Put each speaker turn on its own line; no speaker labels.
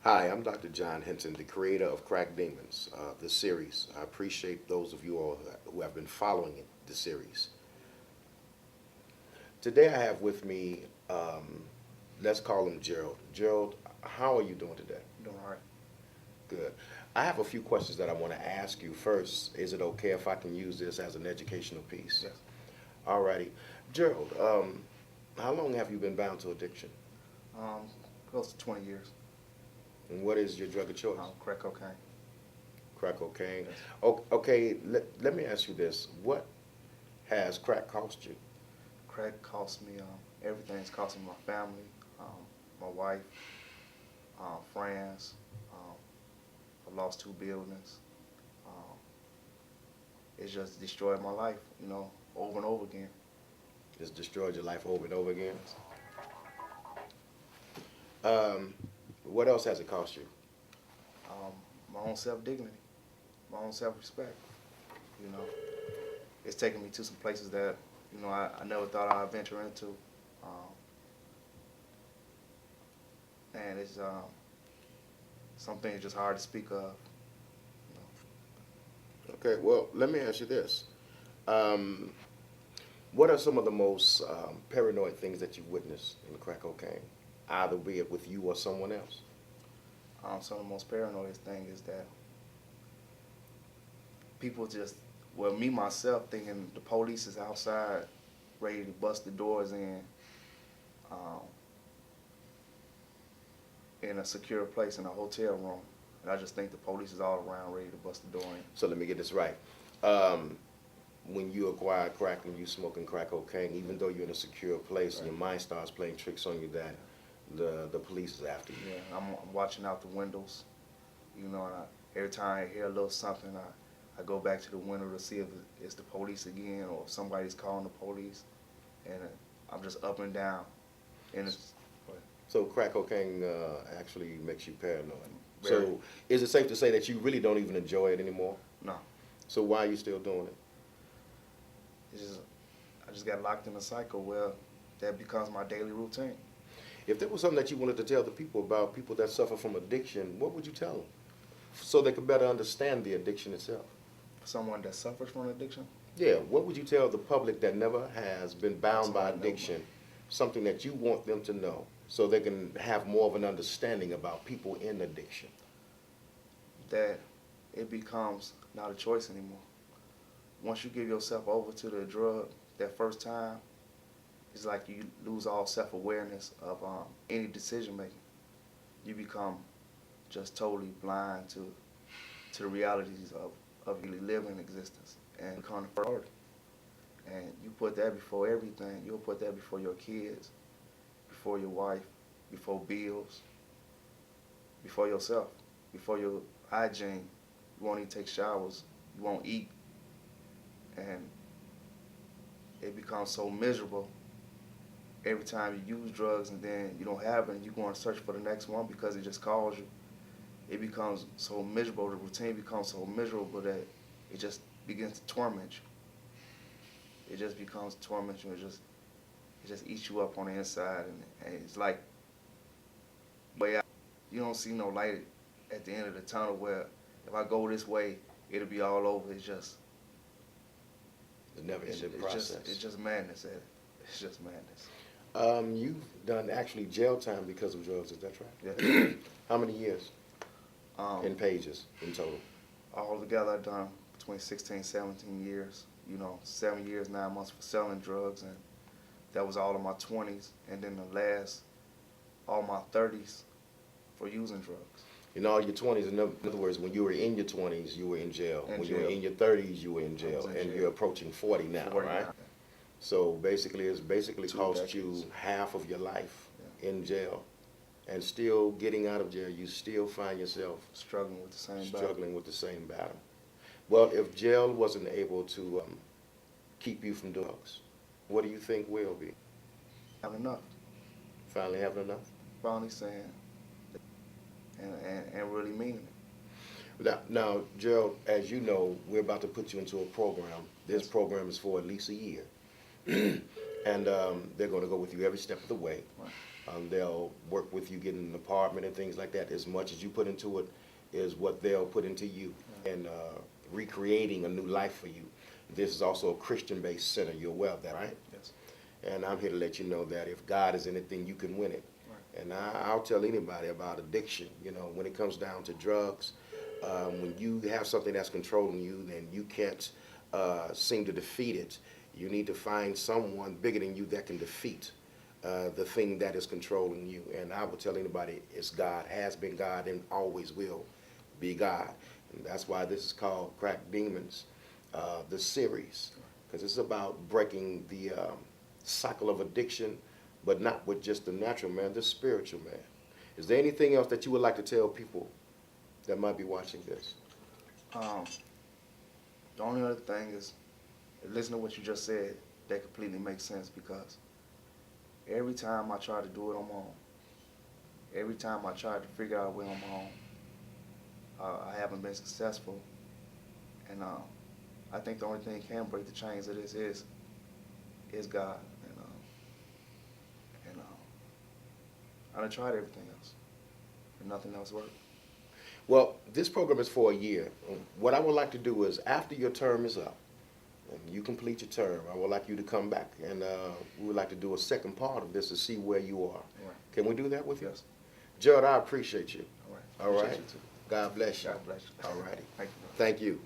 Hi, I'm Dr. John Henton, the creator of Crack Demons, the series. I appreciate those of you all who have been following the series. Today I have with me, let's call him Gerold. Gerold, how are you doing today?
Doing all right.
Good. I have a few questions that I want to ask you. First, is it okay if I can use this as an educational piece?
Yes.
Alrighty. Gerold, how long have you been bound to addiction?
Um, Close to 20 years.
And what is your drug of choice?
Crack cocaine.
Crack cocaine.
Yes.
Okay, let me ask you this. What has crack cost you?
Crack cost me everything. It's costing my family, my wife, friends. I lost two buildings. Um, it's just destroyed my life, over and over again.
It's destroyed your life over and over again.
Yes.
What else has it cost you?
Um, my own self-dignity, my own self-respect. You know, it's taken me to some places that I never thought I'd venture into, and it's something just hard to speak of.
Okay, well, let me ask you this. What are some of the most paranoid things that you've witnessed in crack cocaine? Either be it with you or someone else.
Some of the most paranoid thing is that people just, well, me myself thinking the police is outside ready to bust the doors um, in a secure place in a hotel room. And I just think the police is all around ready to bust the door in.
So let me get this right. When you acquire crack and you smoking crack cocaine, even though you're in a secure place,
Right.
your mind starts playing tricks on you that the police is after you.
Yeah, I'm watching out the windows, and every time I hear a little something, I go back to the window to see if it's the police again or if somebody's calling the police, and I'm just up and down. And it's
So crack cocaine actually makes you paranoid.
Very.
So is it safe to say that you really don't even enjoy it anymore?
no,
So why are you still doing it?
it's just I just got locked in a cycle where that becomes my daily routine.
If there was something that you wanted to tell the people about people that suffer from addiction, what would you tell them? So they could better understand the addiction itself.
For someone that suffers from addiction,
Yeah, what would you tell the public that never has been bound by
Someone that
addiction, something that you want them to know so they can have more of an understanding about people in addiction?
that it becomes not a choice anymore. Once you give yourself over to the drug that first time, it's like you lose all self-awareness of any decision making. You become just totally blind to the realities of really living existence and become the priority. And you put that before everything. You'll put that before your kids, before your wife, before bills, before yourself, before your hygiene. You won't even take showers. You won't eat. And it becomes so miserable every time you use drugs and then you don't have it and you go and search for the next one because it just calls you. It becomes so miserable, the routine becomes so miserable that it just begins to torment you. It just becomes torment you. It just eats you up on the inside, and it's like way out. You don't see no light at the end of the tunnel where if I go this way, it'll be all over. It's just
The never-ending
it's
process.
it's just madness. It's just madness.
You've done actually jail time because of drugs, is that right?
Yeah.
How many years in
Um,
pages in total?
Altogether, I've done between 16, 17 years. 7 years, 9 months for selling drugs, and that was all of my 20s, and then the last, all my 30s for using drugs.
In all your 20s, in other words, when you were in your 20s, you were in jail.
In
When you were
jail.
in your 30s, you were in
I
jail.
was in
And
jail.
you're approaching 40 now,
40
right?
now.
So basically, it's basically
Two
cost you
decades.
half of your life
Yeah.
in jail. And still getting out of jail, you still find yourself
Struggling with the same battle.
struggling with the same battle. Well, if jail wasn't able to keep you from drugs, what do you think will be?
Not enough.
Finally having enough?
Finally saying, and really meaning it.
Now, Gerald, as you know, we're about to put you into a program. This
Yes.
program is for at least a year. And they're going to go with you every step of the way.
Right.
They'll work with you getting an apartment and things like that. As much as you put into it is what they'll put into you, and recreating a new life for you. This is also a Christian-based center. You're aware of that, right?
Yes.
And I'm here to let you know that if God is in it, then you can win it.
Right.
And I'll tell anybody about addiction. You know, when it comes down to drugs, when you have something that's controlling you, then you can't seem to defeat it. You need to find someone bigger than you that can defeat the thing that is controlling you. And I will tell anybody it's God, has been God, and always will be God. And that's why this is called Crack Demons, the series, because it's about breaking the cycle of addiction, but not with just the natural man, the spiritual man. Is there anything else that you would like to tell people that might be watching this?
The only other thing is, listen to what you just said, that completely makes sense, because every time I try to do it on my own, every time I try to figure out a way on my own, I haven't been successful. And I think the only thing that can break the chains of this is God. And I done tried everything else, and nothing else worked.
Well, this program is for a year. What I would like to do is, after your term is up, and you complete your term, I would like you to come back, and we would like to do a second part of this to see where you are.
Right.
Can we do that with you?
Yes.
Gerold, I appreciate you.
All right.
All right.
Appreciate you too.
God bless you.
God bless you.
All righty.
Thank you.
Thank you.